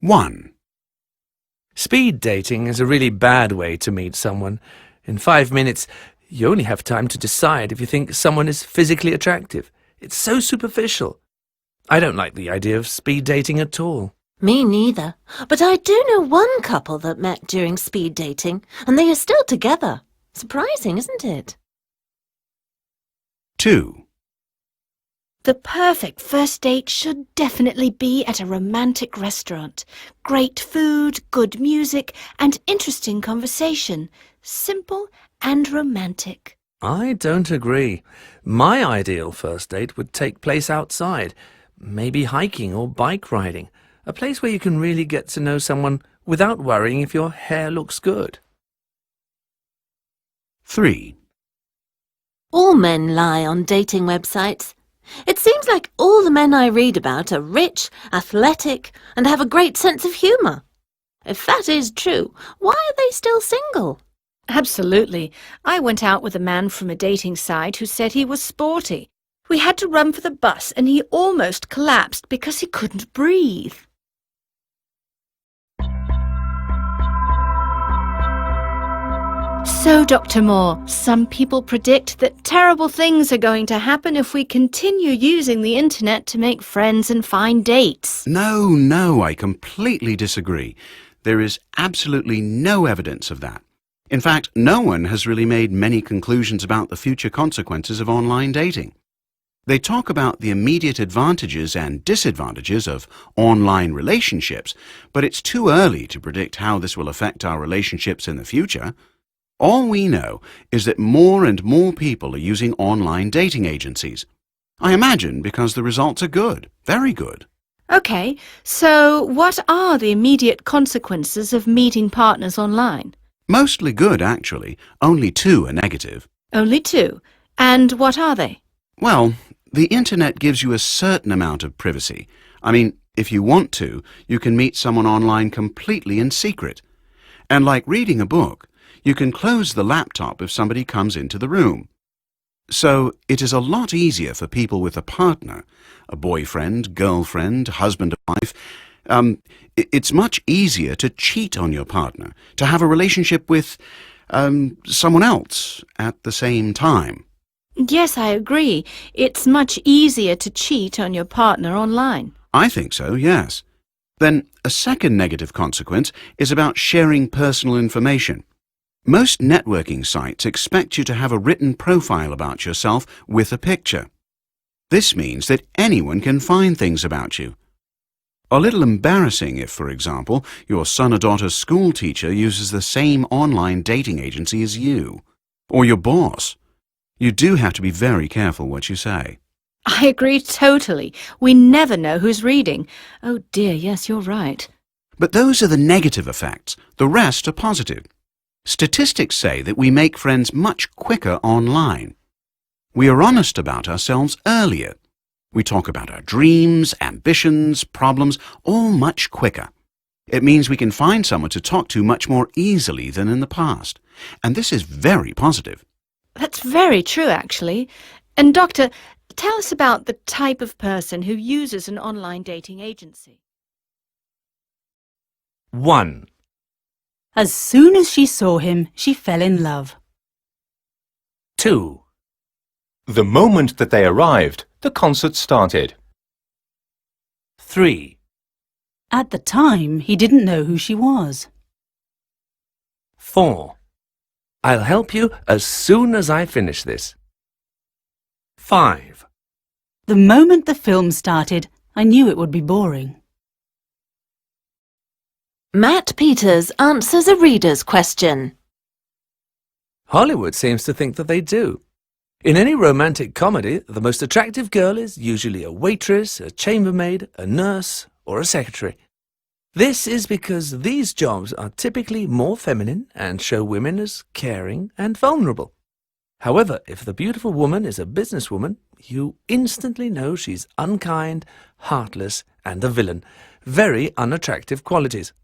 1. Speed dating is a really bad way to meet someone. In 5 minutes, you only have time to decide if you think someone is physically attractive. It's so superficial. I don't like the idea of speed dating at all. Me neither. But I do know one couple that met during speed dating, and they are still together. Surprising, isn't it? 2. The perfect first date should definitely be at a romantic restaurant. Great food, good music, and interesting conversation. Simple and romantic. I don't agree. My ideal first date would take place outside, maybe hiking or bike riding, a place where you can really get to know someone without worrying if your hair looks good. 3. All men lie on dating websites. It seems like all the men I read about are rich, athletic, and have a great sense of humour. If that is true, why are they still single? Absolutely. I went out with a man from a dating site who said he was sporty. We had to run for the bus and he almost collapsed because he couldn't breathe. So, Dr. Moore, some people predict that terrible things are going to happen if we continue using the internet to make friends and find dates. No, I completely disagree. There is absolutely no evidence of that. In fact, no one has really made many conclusions about the future consequences of online dating. They talk about the immediate advantages and disadvantages of online relationships, but it's too early to predict how this will affect our relationships in the future. All we know is that more and more people are using online dating agencies. I imagine because the results are good, very good. Okay, so what are the immediate consequences of meeting partners online? Mostly good, actually. Only 2 are negative. Only 2. And what are they? Well, the internet gives you a certain amount of privacy. I mean, if you want to, you can meet someone online completely in secret. And like reading a book, you can close the laptop if somebody comes into the room. So it is a lot easier for people with a partner, a boyfriend, girlfriend, husband or wife. It's much easier to cheat on your partner, to have a relationship with someone else at the same time. Yes, I agree. It's much easier to cheat on your partner online. I think so, yes. Then a second negative consequence is about sharing personal information. Most networking sites expect you to have a written profile about yourself with a picture. This means that anyone can find things about you. A little embarrassing if, for example, your son or daughter's school teacher uses the same online dating agency as you, or your boss. You do have to be very careful what you say. I agree totally. We never know who's reading. Oh dear, yes, you're right. But those are the negative effects. The rest are positive. Statistics say that we make friends much quicker online. We are honest about ourselves earlier. We talk about our dreams, ambitions, problems, all much quicker. It means we can find someone to talk to much more easily than in the past. And this is very positive. That's very true, actually. And Doctor, tell us about the type of person who uses an online dating agency. 1. As soon as she saw him, she fell in love. 2. The moment that they arrived, the concert started. 3. At the time, he didn't know who she was. 4. I'll help you as soon as I finish this. 5. The moment the film started, I knew it would be boring. Matt Peters answers a reader's question. Hollywood seems to think that they do. In any romantic comedy, the most attractive girl is usually a waitress, a chambermaid, a nurse, or a secretary. This is because these jobs are typically more feminine and show women as caring and vulnerable. However, if the beautiful woman is a businesswoman, you instantly know she's unkind, heartless, and a villain. Very unattractive qualities.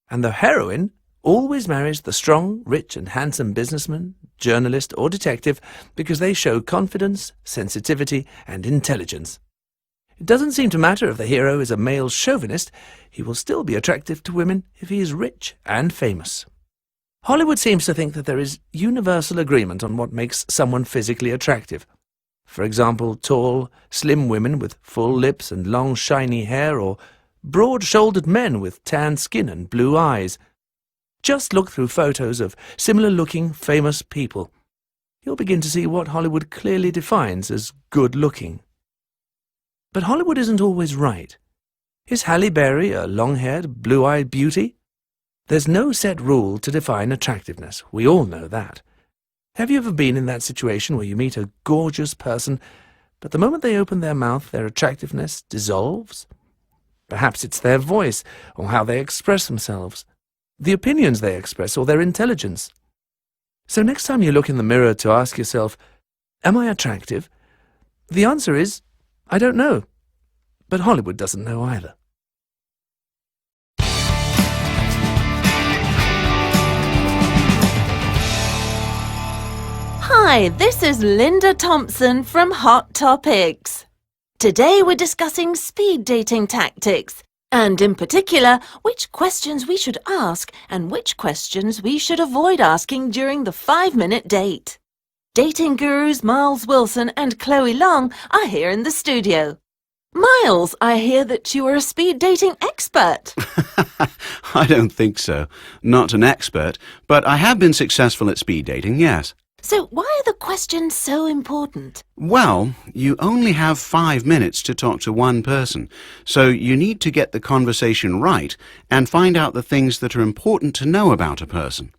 And the heroine always marries the strong, rich, and handsome businessman, journalist, or detective because they show confidence, sensitivity, and intelligence. It doesn't seem to matter if the hero is a male chauvinist, he will still be attractive to women if he is rich and famous. Hollywood seems to think that there is universal agreement on what makes someone physically attractive. For example, tall, slim women with full lips and long, shiny hair, or broad-shouldered men with tan skin and blue eyes. Just look through photos of similar-looking, famous people. You'll begin to see what Hollywood clearly defines as good-looking. But Hollywood isn't always right. Is Halle Berry a long-haired, blue-eyed beauty? There's no set rule to define attractiveness. We all know that. Have you ever been in that situation where you meet a gorgeous person, but the moment they open their mouth, their attractiveness dissolves? Perhaps it's their voice, or how they express themselves, the opinions they express, or their intelligence. So next time you look in the mirror to ask yourself, am I attractive? The answer is, I don't know. But Hollywood doesn't know either. Hi, this is Linda Thompson from Hot Topics. Today we're discussing speed dating tactics, and in particular, which questions we should ask and which questions we should avoid asking during the 5-minute date. Dating gurus Miles Wilson and Chloe Long are here in the studio. Miles, I hear that you are a speed dating expert. I don't think so. Not an expert, but I have been successful at speed dating, yes. So why are the questions so important? Well, you only have 5 minutes to talk to one person, so you need to get the conversation right and find out the things that are important to know about a person.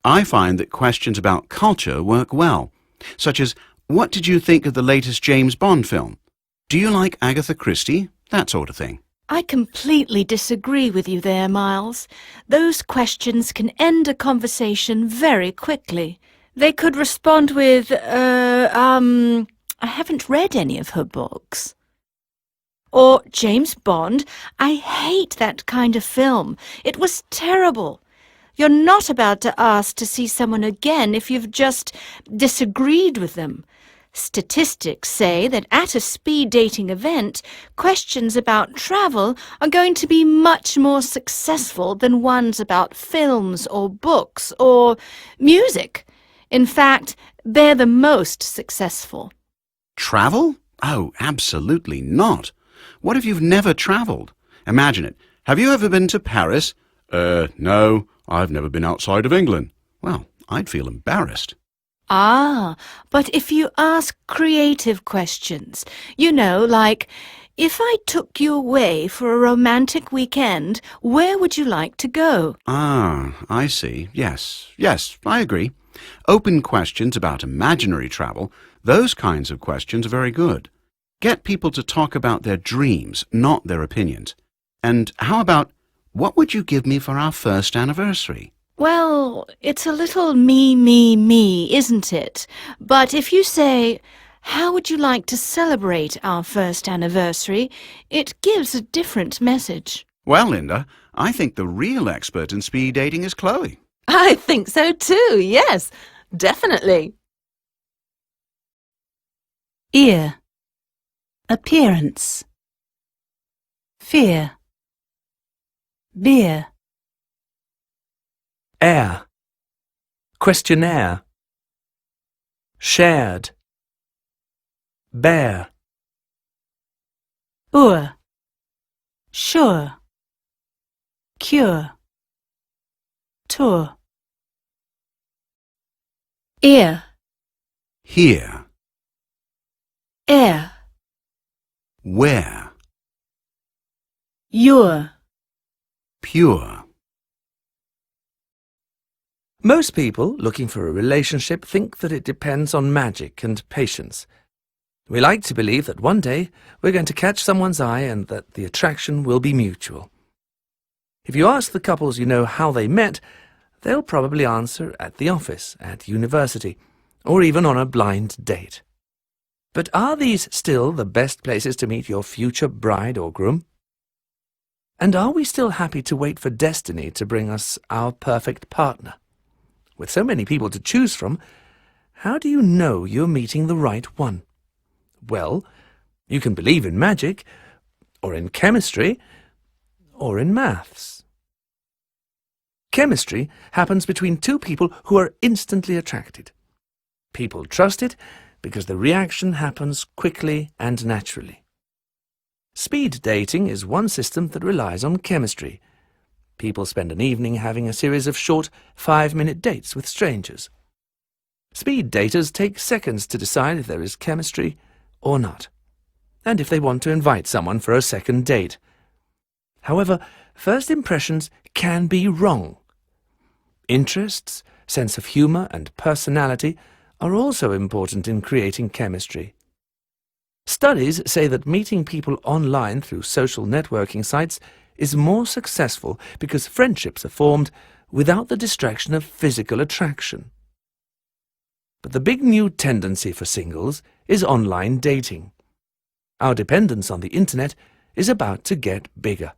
I find that questions about culture work well, such as, what did you think of the latest James Bond film? Do you like Agatha Christie? That sort of thing. I completely disagree with you there, Miles. Those questions can end a conversation very quickly. They could respond with, I haven't read any of her books. Or, James Bond, I hate that kind of film. It was terrible. You're not about to ask to see someone again if you've just disagreed with them. Statistics say that at a speed dating event, questions about travel are going to be much more successful than ones about films or books or music. In fact, they're the most successful. Travel? Oh, absolutely not. What if you've never travelled? Imagine it. Have you ever been to Paris? No, I've never been outside of England. Well, I'd feel embarrassed. Ah, but if you ask creative questions, like, if I took you away for a romantic weekend, where would you like to go? Ah, I see. Yes, I agree. Open questions about imaginary travel, those kinds of questions are very good. Get people to talk about their dreams, not their opinions. And how about, what would you give me for our first anniversary? Well, it's a little me, isn't it? But if you say, how would you like to celebrate our first anniversary, it gives a different message. Well, Linda, I think the real expert in speed dating is Chloe. I think so too, yes, definitely. Ear. Appearance. Fear. Beer. Air. Questionnaire. Shared. Bear. Ur. Sure. Cure. Tour. Ear, Here. air, Where. your. Pure. Most people looking for a relationship think that it depends on magic and patience. We like to believe that one day we're going to catch someone's eye and that the attraction will be mutual. If you ask the couples you know how they met, they'll probably answer at the office, at university, or even on a blind date. But are these still the best places to meet your future bride or groom? And are we still happy to wait for destiny to bring us our perfect partner? With so many people to choose from, how do you know you're meeting the right one? Well, You can believe in magic, or in chemistry, or in maths. Chemistry happens between two people who are instantly attracted. People trust it because the reaction happens quickly and naturally. Speed dating is one system that relies on chemistry. People spend an evening having a series of short 5-minute dates with strangers. Speed daters take seconds to decide if there is chemistry or not, and if they want to invite someone for a second date. However, first impressions can be wrong. Interests, sense of humour and personality are also important in creating chemistry. Studies say that meeting people online through social networking sites is more successful because friendships are formed without the distraction of physical attraction. But the big new tendency for singles is online dating. Our dependence on the internet is about to get bigger.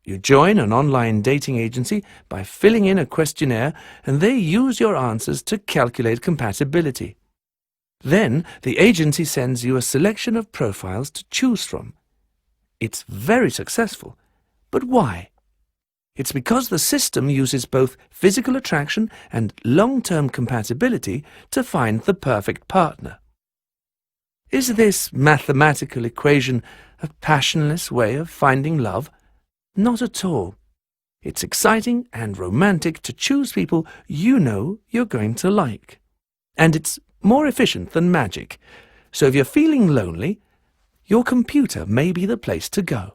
You join an online dating agency by filling in a questionnaire, and they use your answers to calculate compatibility. Then the agency sends you a selection of profiles to choose from. It's very successful. But why? It's because the system uses both physical attraction and long-term compatibility to find the perfect partner. Is this mathematical equation a passionless way of finding love? Not at all. It's exciting and romantic to choose people you know you're going to like. And it's more efficient than magic. So if you're feeling lonely, your computer may be the place to go.